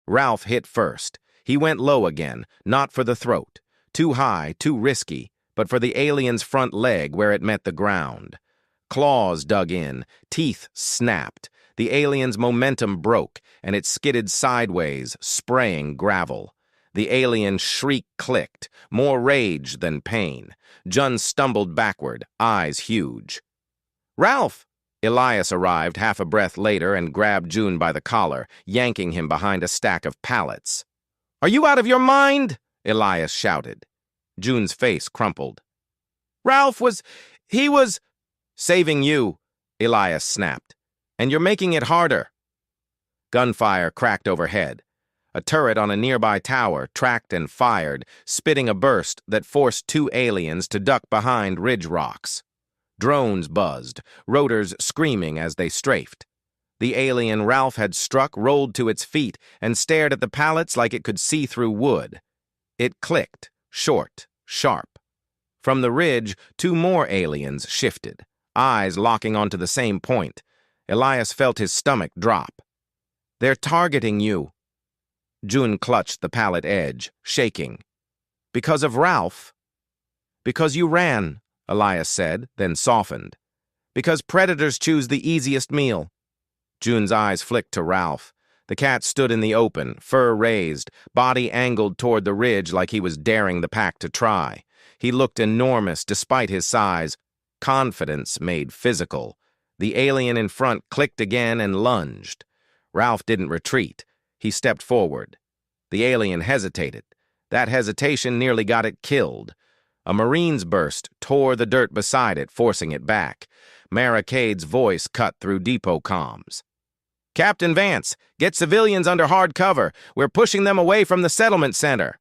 Ralph hit first. He went low again, not for the throat. Too high, too risky, but for the alien's front leg where it met the ground. Claws dug in, teeth snapped. The alien's momentum broke, and it skidded sideways, spraying gravel. The alien shriek clicked, more rage than pain. Jun stumbled backward, eyes huge. "Ralph!" Elias arrived half a breath later and grabbed Jun by the collar, yanking him behind a stack of pallets. "Are you out of your mind?" Elias shouted. Jun's face crumpled. He was saving you," Elias snapped. "And you're making it harder." Gunfire cracked overhead. A turret on a nearby tower tracked and fired, spitting a burst that forced two aliens to duck behind ridge rocks. Drones buzzed, rotors screaming as they strafed. The alien Ralph had struck rolled to its feet and stared at the pallets like it could see through wood. It clicked, short, sharp. From the ridge, two more aliens shifted, eyes locking onto the same point. Elias felt his stomach drop. "They're targeting you." Jun clutched the pallet edge, shaking. "Because of Ralph?" "Because you ran," Elias said, then softened. "Because predators choose the easiest meal." Jun's eyes flicked to Ralph. The cat stood in the open, fur raised, body angled toward the ridge like he was daring the pack to try. He looked enormous despite his size. Confidence made physical. The alien in front clicked again and lunged. Ralph didn't retreat. He stepped forward. The alien hesitated. That hesitation nearly got it killed. A Marine's burst tore the dirt beside it, forcing it back. Mara-Cade's voice cut through depot comms. "Captain Vance, get civilians under hard cover. We're pushing them away from the settlement center."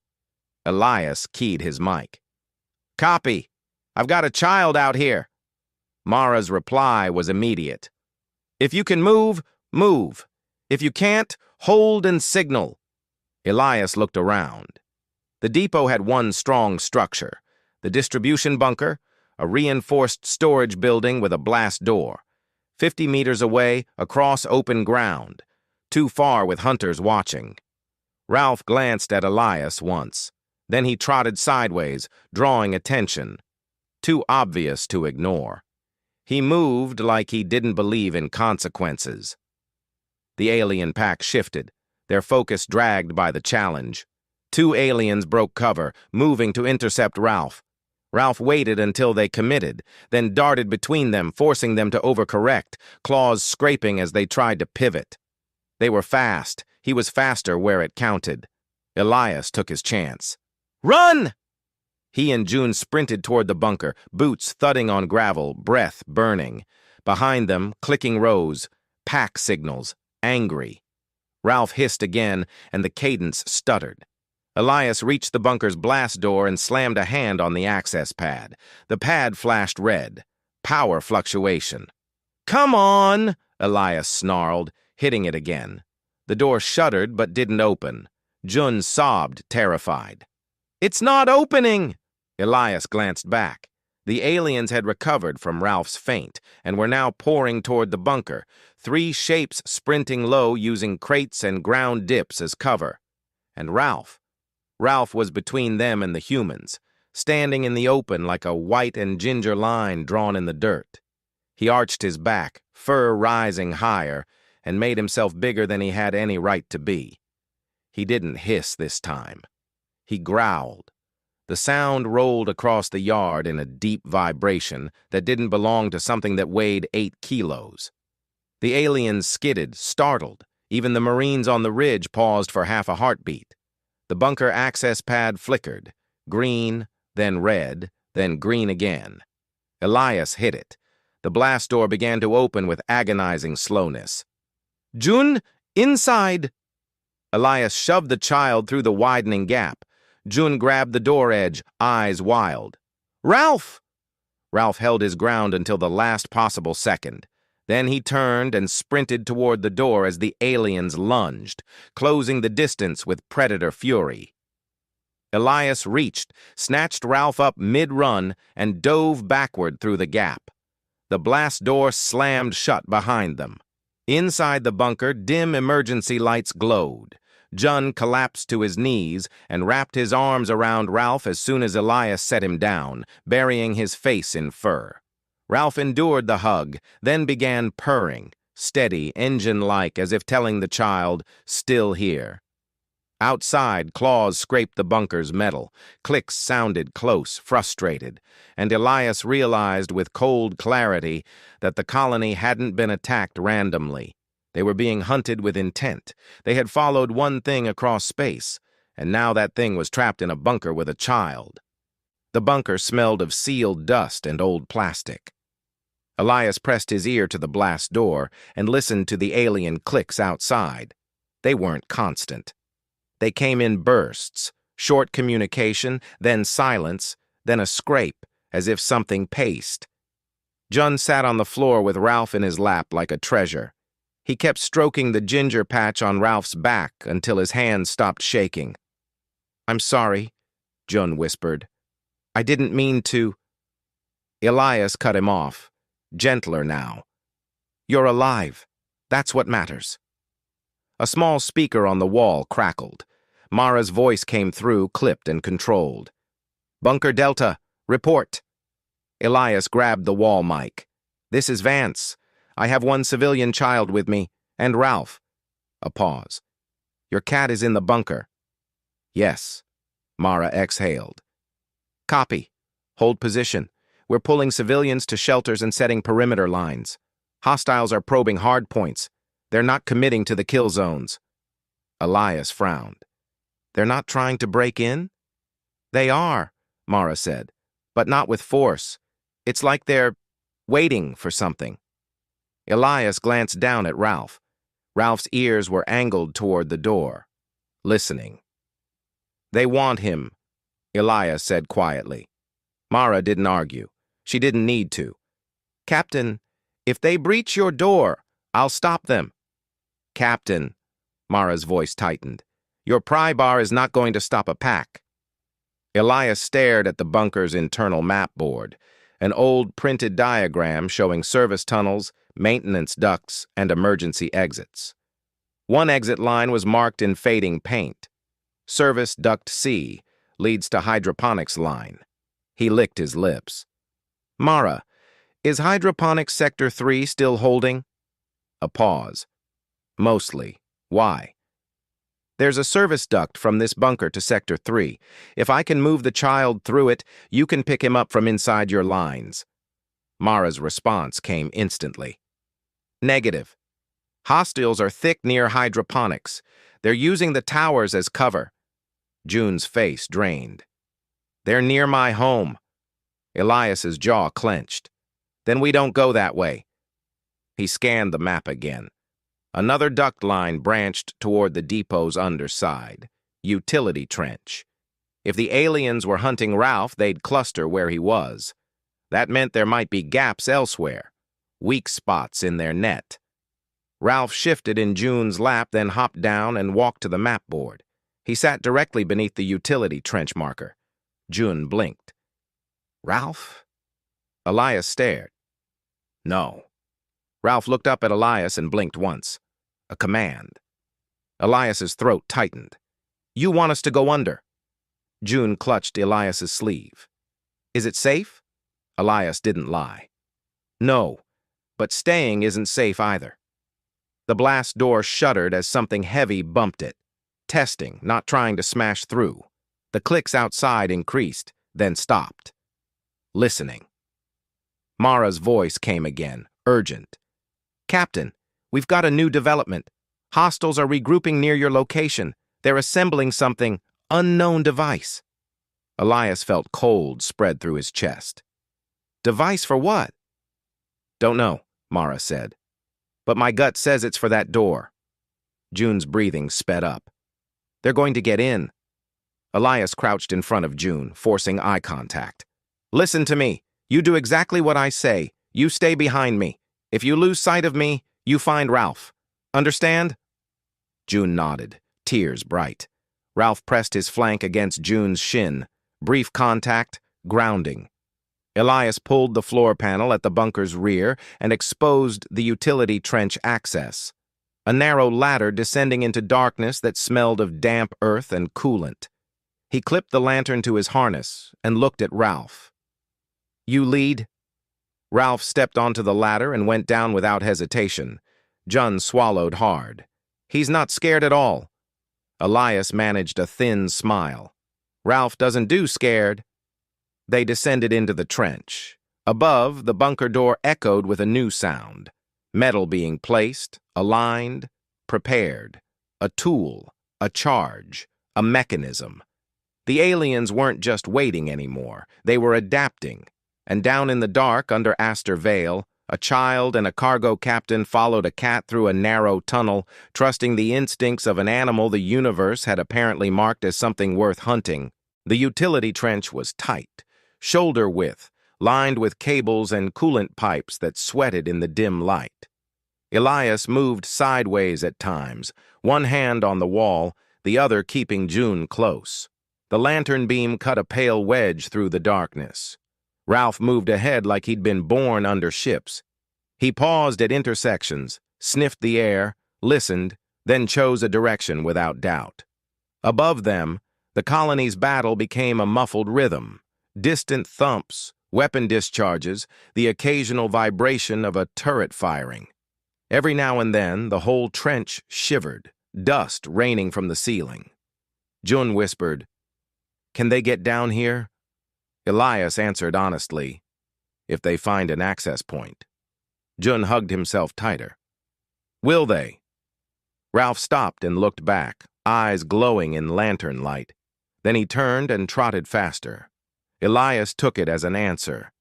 Elias keyed his mic. "Copy. I've got a child out here." Mara's reply was immediate. "If you can move, move. If you can't, hold and signal." Elias looked around. The depot had one strong structure. The distribution bunker, a reinforced storage building with a blast door. 50 meters away, across open ground. Too far with hunters watching. Ralph glanced at Elias once. Then he trotted sideways, drawing attention. Too obvious to ignore. He moved like he didn't believe in consequences. The alien pack shifted, their focus dragged by the challenge. Two aliens broke cover, moving to intercept Ralph. Ralph waited until they committed, then darted between them, forcing them to overcorrect, claws scraping as they tried to pivot. They were fast. He was faster where it counted. Elias took his chance. "Run!" He and Jun sprinted toward the bunker, boots thudding on gravel, breath burning. Behind them, clicking rows, pack signals, angry. Ralph hissed again, and the cadence stuttered. Elias reached the bunker's blast door and slammed a hand on the access pad. The pad flashed red. Power fluctuation. "Come on!" Elias snarled, hitting it again. The door shuddered but didn't open. Jun sobbed, terrified. "It's not opening!" Elias glanced back. The aliens had recovered from Ralph's feint and were now pouring toward the bunker, three shapes sprinting low using crates and ground dips as cover. And Ralph was between them and the humans, standing in the open like a white and ginger line drawn in the dirt. He arched his back, fur rising higher, and made himself bigger than he had any right to be. He didn't hiss this time. He growled. The sound rolled across the yard in a deep vibration that didn't belong to something that weighed 8 kilos. The aliens skidded, startled. Even the Marines on the ridge paused for half a heartbeat. The bunker access pad flickered. Green, then red, then green again. Elias hit it. The blast door began to open with agonizing slowness. "Jun, inside!" Elias shoved the child through the widening gap. Jun grabbed the door edge, eyes wild. "Ralph!" Ralph held his ground until the last possible second. Then he turned and sprinted toward the door as the aliens lunged, closing the distance with predator fury. Elias reached, snatched Ralph up mid-run, and dove backward through the gap. The blast door slammed shut behind them. Inside the bunker, dim emergency lights glowed. Jun collapsed to his knees and wrapped his arms around Ralph as soon as Elias set him down, burying his face in fur. Ralph endured the hug, then began purring, steady, engine-like, as if telling the child, "Still here." Outside, claws scraped the bunker's metal. Clicks sounded close, frustrated, and Elias realized with cold clarity that the colony hadn't been attacked randomly. They were being hunted with intent. They had followed one thing across space, and now that thing was trapped in a bunker with a child. The bunker smelled of sealed dust and old plastic. Elias pressed his ear to the blast door and listened to the alien clicks outside. They weren't constant. They came in bursts, short communication, then silence, then a scrape, as if something paced. Jun sat on the floor with Ralph in his lap like a treasure. He kept stroking the ginger patch on Ralph's back until his hands stopped shaking. "I'm sorry," Jun whispered. "I didn't mean to." Elias cut him off, gentler now. "You're alive. That's what matters." A small speaker on the wall crackled. Mara's voice came through, clipped and controlled. "Bunker Delta, report." Elias grabbed the wall mic. "This is Vance. I have one civilian child with me, and Ralph." A pause. "Your cat is in the bunker." "Yes." Mara exhaled. "Copy. Hold position. We're pulling civilians to shelters and setting perimeter lines. Hostiles are probing hard points. They're not committing to the kill zones." Elias frowned. "They're not trying to break in?" "They are," Mara said, "but not with force. It's like they're waiting for something." Elias glanced down at Ralph. Ralph's ears were angled toward the door, listening. "They want him," Elias said quietly. Mara didn't argue. She didn't need to. "Captain, if they breach your door, I'll stop them." "Captain," Mara's voice tightened, "your pry bar is not going to stop a pack." Elias stared at the bunker's internal map board, an old printed diagram showing service tunnels, maintenance ducts, and emergency exits. One exit line was marked in fading paint. Service Duct C leads to hydroponics line. He licked his lips. "Mara, is hydroponics Sector 3 still holding?" A pause. "Mostly. Why?" "There's a service duct from this bunker to Sector 3. If I can move the child through it, you can pick him up from inside your lines." Mara's response came instantly. "Negative. Hostiles are thick near hydroponics. They're using the towers as cover." June's face drained. "They're near my home." Elias's jaw clenched. "Then we don't go that way." He scanned the map again. Another duct line branched toward the depot's underside. Utility trench. If the aliens were hunting Ralph, they'd cluster where he was. That meant there might be gaps elsewhere, weak spots in their net. Ralph shifted in June's lap, then hopped down and walked to the map board. He sat directly beneath the utility trench marker. June blinked. "Ralph?" Elias stared. "No." Ralph looked up at Elias and blinked once. A command. Elias's throat tightened. "You want us to go under?" June clutched Elias's sleeve. "Is it safe?" Elias didn't lie. "No, but staying isn't safe either." The blast door shuddered as something heavy bumped it. Testing, not trying to smash through. The clicks outside increased, then stopped. Listening. Mara's voice came again, urgent. "Captain, we've got a new development. Hostiles are regrouping near your location. They're assembling something, unknown device." Elias felt cold spread through his chest. "Device for what?" "Don't know," Mara said. "But my gut says it's for that door." June's breathing sped up. "They're going to get in." Elias crouched in front of June, forcing eye contact. "Listen to me. You do exactly what I say. You stay behind me. If you lose sight of me, you find Ralph. Understand?" June nodded, tears bright. Ralph pressed his flank against June's shin. Brief contact, grounding. Elias pulled the floor panel at the bunker's rear and exposed the utility trench access. a narrow ladder descending into darkness that smelled of damp earth and coolant. He clipped the lantern to his harness and looked at Ralph. "You lead?" Ralph stepped onto the ladder and went down without hesitation. Jun swallowed hard. "He's not scared at all." Elias managed a thin smile. "Ralph doesn't do scared." They descended into the trench. Above, the bunker door echoed with a new sound. Metal being placed, aligned, prepared. A tool, a charge, a mechanism. The aliens weren't just waiting anymore. They were adapting. And down in the dark, under Astor Vale, a child and a cargo captain followed a cat through a narrow tunnel, trusting the instincts of an animal the universe had apparently marked as something worth hunting. The utility trench was tight, shoulder width, lined with cables and coolant pipes that sweated in the dim light. Elias moved sideways at times, one hand on the wall, the other keeping June close. The lantern beam cut a pale wedge through the darkness. Ralph moved ahead like he'd been born under ships. He paused at intersections, sniffed the air, listened, then chose a direction without doubt. Above them, the colony's battle became a muffled rhythm. Distant thumps, weapon discharges, the occasional vibration of a turret firing. Every now and then, the whole trench shivered, dust raining from the ceiling. Jun whispered, "Can they get down here?" Elias answered honestly, "If they find an access point." Jun hugged himself tighter. "Will they?" Ralph stopped and looked back, eyes glowing in lantern light. Then he turned and trotted faster. Elias took it as an answer.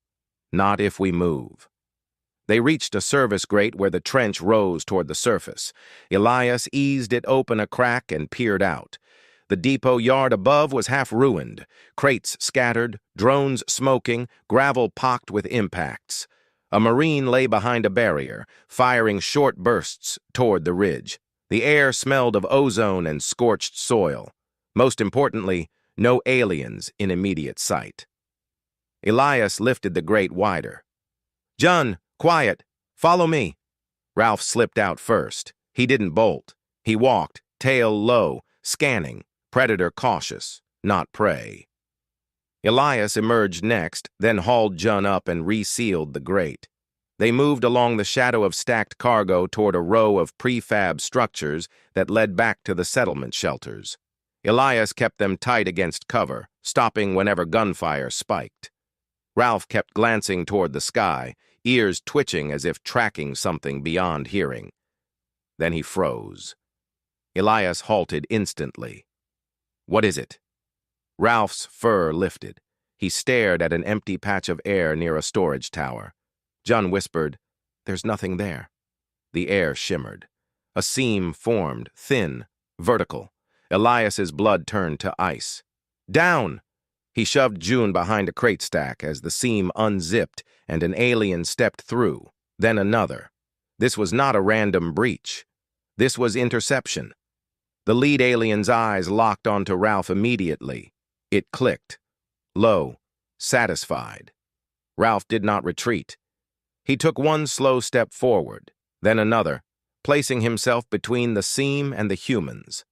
"Not if we move." They reached a service grate where the trench rose toward the surface. Elias eased it open a crack and peered out. The depot yard above was half ruined, crates scattered, drones smoking, gravel pocked with impacts. A Marine lay behind a barrier, firing short bursts toward the ridge. The air smelled of ozone and scorched soil. Most importantly, no aliens in immediate sight. Elias lifted the grate wider. "Jun, quiet, follow me." Ralph slipped out first. He didn't bolt. He walked, tail low, scanning. Predator cautious, not prey. Elias emerged next, then hauled Jun up and resealed the grate. They moved along the shadow of stacked cargo toward a row of prefab structures that led back to the settlement shelters. Elias kept them tight against cover, stopping whenever gunfire spiked. Ralph kept glancing toward the sky, ears twitching as if tracking something beyond hearing. Then he froze. Elias halted instantly. "What is it?" Ralph's fur lifted. He stared at an empty patch of air near a storage tower. Jun whispered, "There's nothing there." The air shimmered. A seam formed, thin, vertical. Elias's blood turned to ice. "Down!" He shoved June behind a crate stack as the seam unzipped and an alien stepped through, then another. This was not a random breach. This was interception. The lead alien's eyes locked onto Ralph immediately. It clicked. Low, satisfied. Ralph did not retreat. He took one slow step forward, then another, placing himself between the seam and the humans.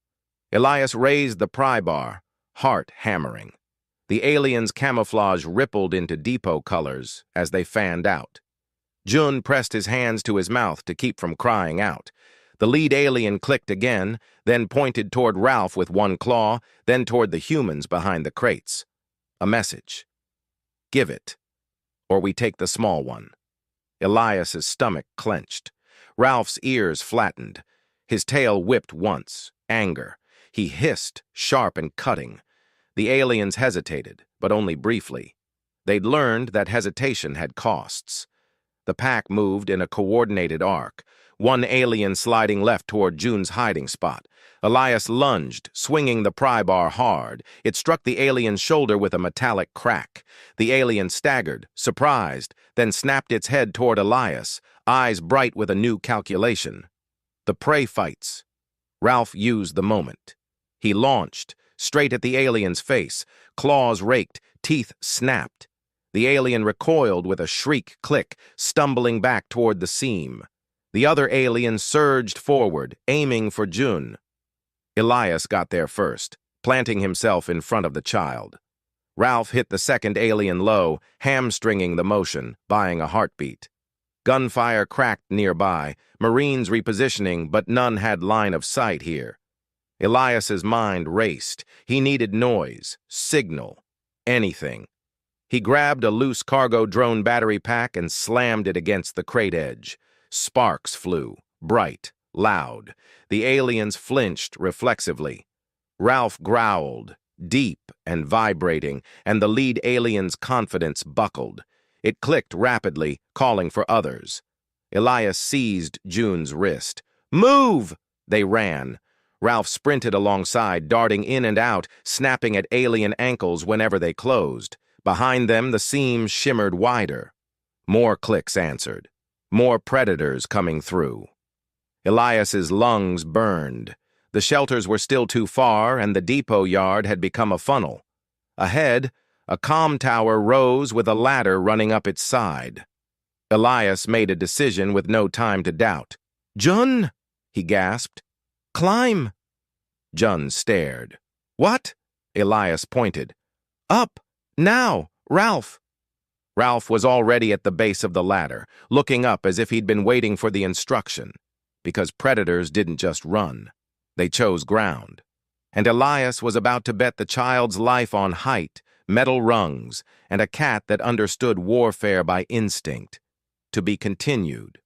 Elias raised the pry bar, heart hammering. The alien's camouflage rippled into depot colors as they fanned out. Jun pressed his hands to his mouth to keep from crying out. The lead alien clicked again, then pointed toward Ralph with one claw, then toward the humans behind the crates. A message. "Give it, or we take the small one." Elias's stomach clenched. Ralph's ears flattened. His tail whipped once, anger. He hissed, sharp and cutting. The aliens hesitated, but only briefly. They'd learned that hesitation had costs. The pack moved in a coordinated arc, one alien sliding left toward Jun's hiding spot. Elias lunged, swinging the pry bar hard. It struck the alien's shoulder with a metallic crack. The alien staggered, surprised, then snapped its head toward Elias, eyes bright with a new calculation. The prey fights. Ralph used the moment. He launched, straight at the alien's face. Claws raked, teeth snapped. The alien recoiled with a shriek click, stumbling back toward the seam. The other alien surged forward, aiming for Jun. Elias got there first, planting himself in front of the child. Ralph hit the second alien low, hamstringing the motion, buying a heartbeat. Gunfire cracked nearby, Marines repositioning, but none had line of sight here. Elias's mind raced. He needed noise, signal, anything. He grabbed a loose cargo drone battery pack and slammed it against the crate edge. Sparks flew, bright, loud. The aliens flinched reflexively. Ralph growled, deep and vibrating, and the lead alien's confidence buckled. It clicked rapidly, calling for others. Elias seized Jun's wrist. "Move!" They ran. Ralph sprinted alongside, darting in and out, snapping at alien ankles whenever they closed. Behind them, the seams shimmered wider. More clicks answered. More predators coming through. Elias's lungs burned. The shelters were still too far, and the depot yard had become a funnel. Ahead, a comm tower rose with a ladder running up its side. Elias made a decision with no time to doubt. "Jun!" he gasped. "Climb!" Jun stared. "What?" Elias pointed. "Up! Now! Ralph!" Ralph was already at the base of the ladder, looking up as if he'd been waiting for the instruction. Because predators didn't just run. They chose ground. And Elias was about to bet the child's life on height, metal rungs, and a cat that understood warfare by instinct. To be continued.